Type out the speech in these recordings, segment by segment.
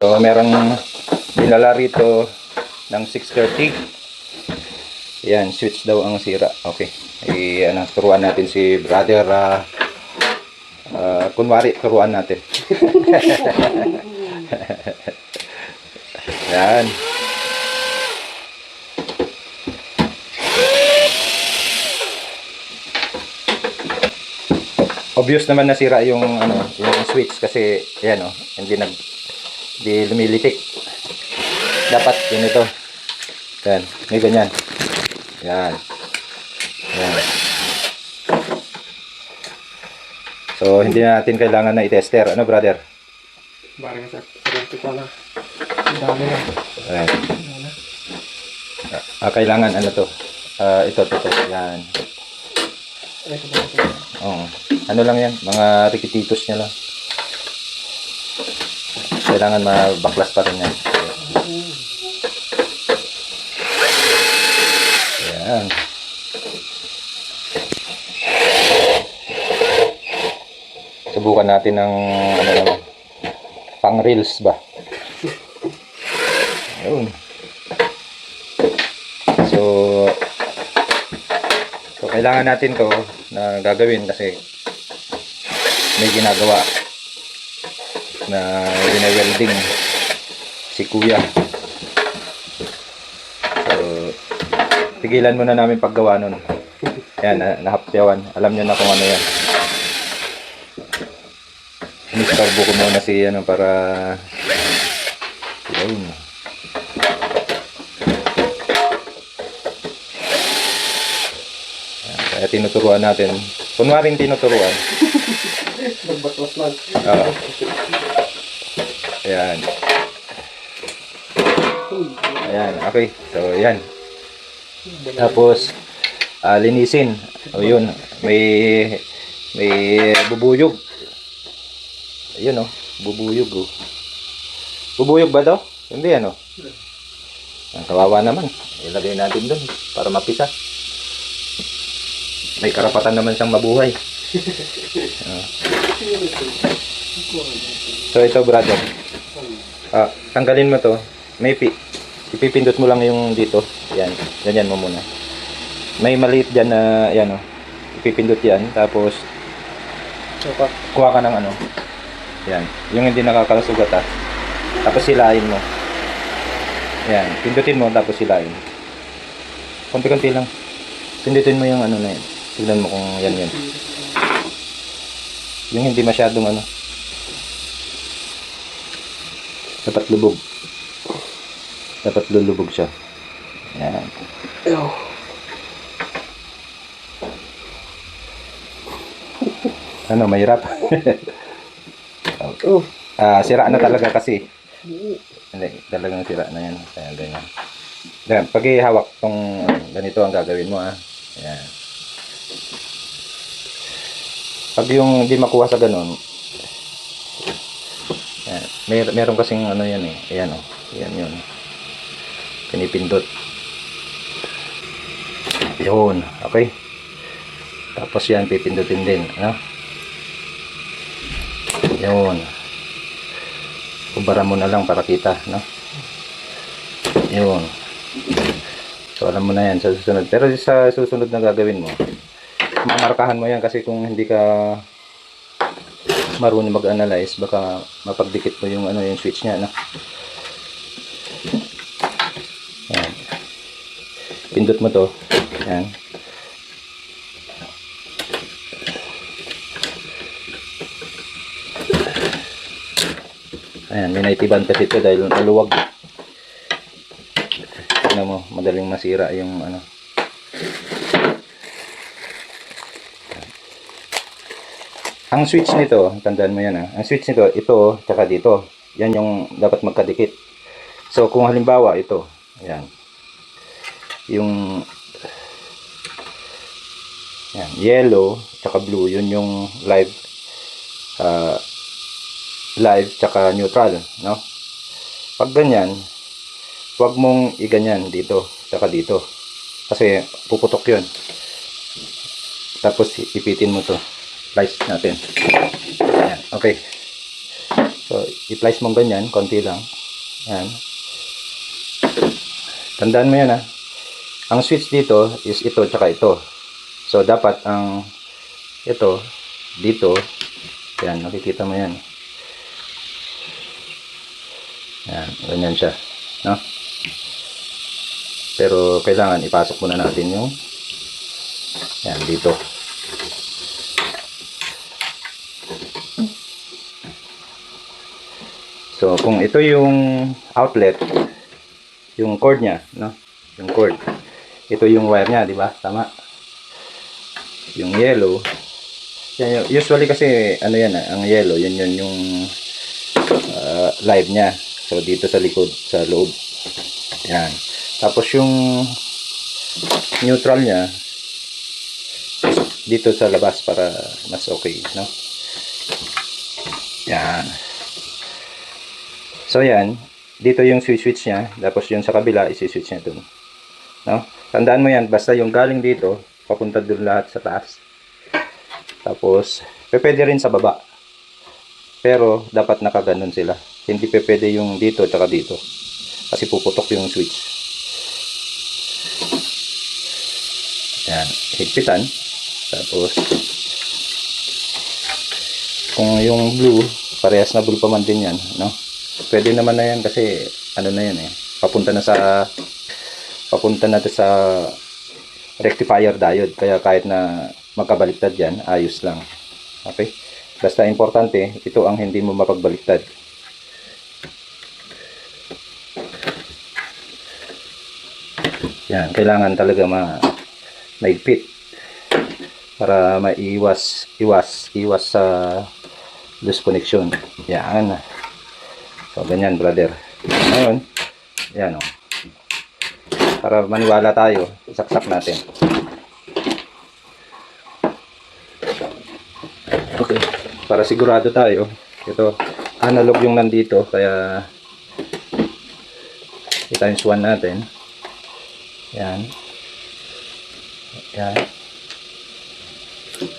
So, merong dinala rito ng 630. Yan, switch daw ang sira. Okay. Turuan natin si brother. Kunwari, turuan natin. Yan. Obvious naman nasira yung yung switch kasi yan hindi lumilitik. Dapat ganito. Yan, may ganyan. Yan. Yan. So hindi natin kailangan na i-tester, ano brother? Barang sa kurente ko na. Ang dami na. Ayan. Kailangan to. Ito. Yan. Ito ba ito? Oo. Ano lang yan, mga rikititos niya lang. Kailangan mabaklas pa rin yan. Ayan. Subukan natin ng pang reels ba. Ayun. So kailangan natin to na gagawin kasi may ginagawa na wine-welding si kuya. So tigilan muna namin paggawa nun. Yan, nahapyawan. Alam nyo na kung ano yan. Inistarbo ko muna si para yun. Kaya tinuturuan natin. Kunwaring tinuturuan. Magbatwas lang. Oo. Ayan. Ayan, okay. So, ayan. Tapos, linisin. O yun, may bubuyog. Ayun bubuyog Bubuyog ba daw? Hindi Ang kawawa naman. Ilagay natin dun para mapisa. May karapatan naman siyang mabuhay. So ito brother. Tanggalin mo to. Ipipindot mo lang yung dito. Yan. Ganyan mo muna. May maliit dyan na ipipindot yan. Tapos kuha ka ng yan. Yung hindi nakakasugat Tapos silain mo. Yan. Pindutin mo tapos silain. Konti-konti lang. Pindutin mo yung na yan. Tignan mo kung yan. Yung hindi masyadong dapat lubog. Dapat lulubog siya. Yan. Mahirap. Sira na talaga kasi. Hindi, talagang sira na yan. Kaya ganyan. Then, pag ihawak tong ganito ang gagawin mo Ayan. Pag yung hindi makuha sa ganun, meron kasing yan Ayan Ayan yun. Pinipindot. Yun. Okay. Tapos yan, pipindutin din. Yun. Kumbara mo na lang para kita. Yun. So alam mo na yan sa susunod. Pero sa susunod na gagawin mo, mamarkahan mo yan kasi kung hindi ka marunong mag-analyze, baka mapagdikit mo yung yung switch niya. Yan. Pindot mo to. Yan. Ayan, may naitiban kasi ito dahil maluwag. Tignan mo, madaling masira yung Ang switch nito, tandaan mo yan Ang switch nito, ito, tsaka dito. Yan yung dapat magkadikit. So, kung halimbawa ito, ayan. Yung yellow, tsaka blue, yun yung live tsaka neutral, Pag ganyan, huwag mong iganyan dito, tsaka dito. Kasi puputok yun. Tapos ipitin mo to. Slice natin. Ayan, okay. So So, i-place mo ganyan, konti lang. Yan. Tandaan mo yan, ha. Ang switch dito is ito, tsaka ito. So, dapat ang ito, dito, yan, nakikita mo yan. Yan, ganyan siya. No? Pero, kailangan ipasok muna natin yung yan, dito. So, kung ito yung outlet, yung cord niya, no? Yung cord. Ito yung wire niya, di ba? Tama. Yung yellow. Yan, usually kasi, ano yan, ang yellow, yun yung live niya. So, dito sa likod, sa loob. Yan. Tapos yung neutral niya, dito sa labas para mas okay, no? Yan. So yan, dito yung switch niya, tapos yung sa kabila isi-switch niya dun. No? Tandaan mo yan, basta yung galing dito, papunta dun lahat sa taas. Tapos, pwede rin sa baba. Pero, dapat nakaganon sila. Hindi pwede yung dito, tsaka dito. Kasi puputok yung switch. Yan, higpitan. Tapos, kung yung blue, parehas na blue pa man din yan, no? Pwede naman na yan kasi ano na yan papunta na sa rectifier diode, kaya kahit na magkabaliktad yan, ayos lang. Okay, basta importante ito ang hindi mo mapagbaliktad. Yan, kailangan talaga maigpit para maiwas sa loose connection. Yan. So, ganyan, brother. Ngayon, yan, o. Para maniwala tayo, isaksak natin. Okay. Para sigurado tayo, ito, analog yung nandito, kaya i-times 1 natin. Yan. Yan.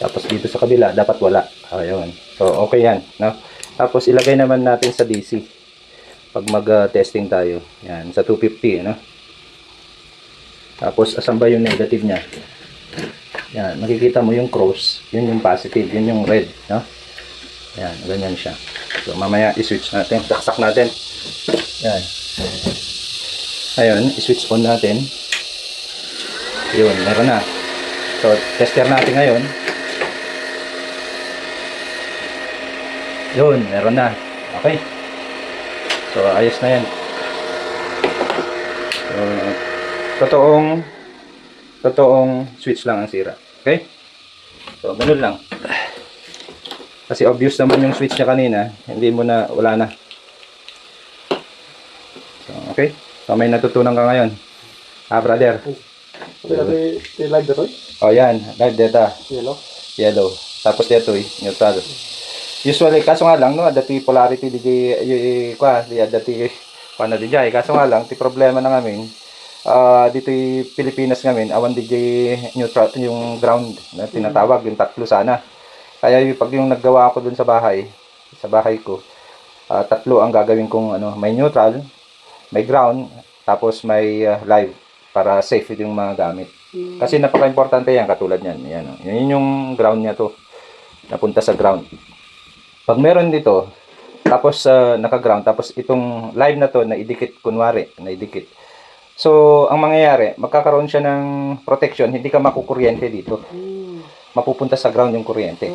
Tapos dito sa kabila, dapat wala. Ayun. So, okay yan, no? Tapos, ilagay naman natin sa DC. Pag mag-testing tayo. Yan, sa 250, no? Tapos, asan ba yung negative niya? Yan, makikita mo yung cross. Yun yung positive. Yun yung red, no? Yan, ganyan siya. So, mamaya, i-switch natin. Saksak natin. Yan. Ayun, i-switch on natin. Yun, meron na. So, tester natin ngayon. Yun, meron na. Okay. So, ayos na yan. So, totoong switch lang ang sira. Okay? So, ganun lang. Kasi obvious naman yung switch niya kanina. Hindi mo na, wala na. So, okay? So, may natutunan ka ngayon. Brother. Live dito? Oh, yan. Live data. Yellow? Yellow. Tapos dito neutral. Usually, kaso nga lang, no, dati polarity, di dati, paano di jay, kaso nga lang, ti problema na ngamin, dito Pilipinas ngamin, awan di neutral, yung ground na tinatawag, yung tatlo sana. Kaya pag yung naggawa ako dun sa bahay ko, tatlo ang gagawin kong, may neutral, may ground, tapos may live, para safe yung mga gamit. Kasi napaka-importante yan, katulad yan. Yan yung ground niya to, napunta sa ground. Pag meron dito, tapos naka-ground, tapos itong live na to, naidikit, kunwari, naidikit. So, ang mangyayari, magkakaroon siya ng protection, hindi ka makukuryente dito. Mapupunta sa ground yung kuryente.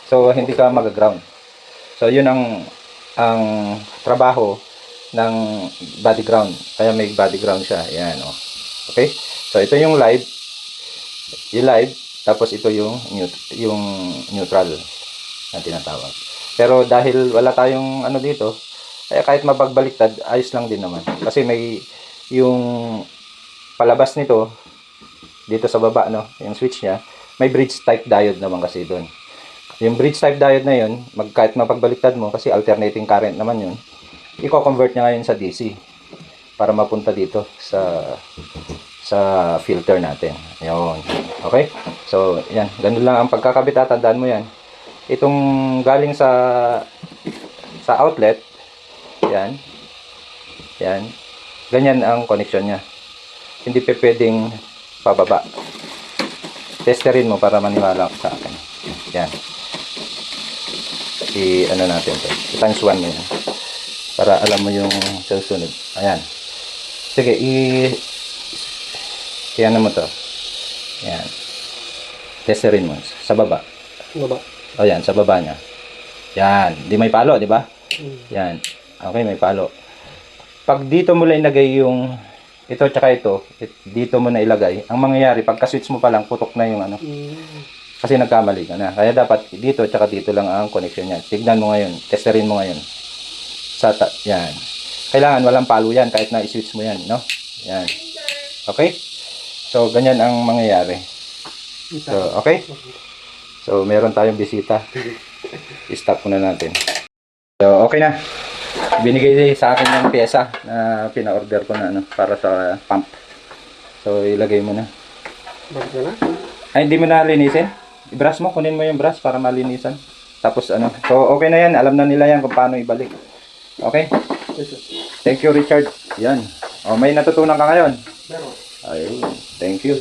So, hindi ka mag-ground. So, yun ang trabaho ng body ground. Kaya may body ground siya. Yan, o. Okay? So, ito yung live. Yung live, tapos ito yung neutral na tinatawag. Pero dahil wala tayong dito, kaya kahit mapagbaliktad, ayos lang din naman. Kasi may yung palabas nito, dito sa baba, no, yung switch niya, may bridge type diode naman kasi doon. Yung bridge type diode na yun, kahit mapagbaliktad mo, kasi alternating current naman yun, i-convert niya ngayon sa DC para mapunta dito sa filter natin. Ayun. Okay? So, yan. Ganun lang ang pagkakabit. Tandaan mo yan. Itong galing sa sa outlet. Yan. Yan. Ganyan ang connection niya. Hindi pa pwedeng pababa. Testerin mo para maniwala ka sa akin. Yan. Ano natin to. Times 1 mo yan. Para alam mo yung susunod. Ayan. Sige, ano mo to. Yan. Testerin mo. Sa baba. Baba. O yan, sa baba niya. Yan. Di may palo, di ba? Yan. Okay, may palo. Pag dito mo lang ilagay yung ito tsaka ito, dito mo na ilagay. Ang mangyayari, pagka-switch mo pa lang, putok na yung ano. Kasi nagkamali ka na. Kaya dapat dito tsaka dito lang ang connection niya. Tignan mo ngayon. Testerin mo ngayon. Yan. Kailangan walang palo yan kahit na i-switch mo yan, no? Yan. Okay? So, ganyan ang mangyayari. So, okay? So, meron tayong bisita. I-stop muna natin. So, okay na. Binigay sa akin yung pyesa na pina-order ko na ano, para sa pump. So, ilagay mo na. Bakit ka na? Ay, hindi mo na linisin? I-brush mo, kunin mo yung brush para malinisan. Tapos ano. So, okay na yan. Alam na nila yan kung paano ibalik. Okay? Thank you, Richard. Yan. O, may natutunan ka ngayon? Meron. Ayun. Thank you.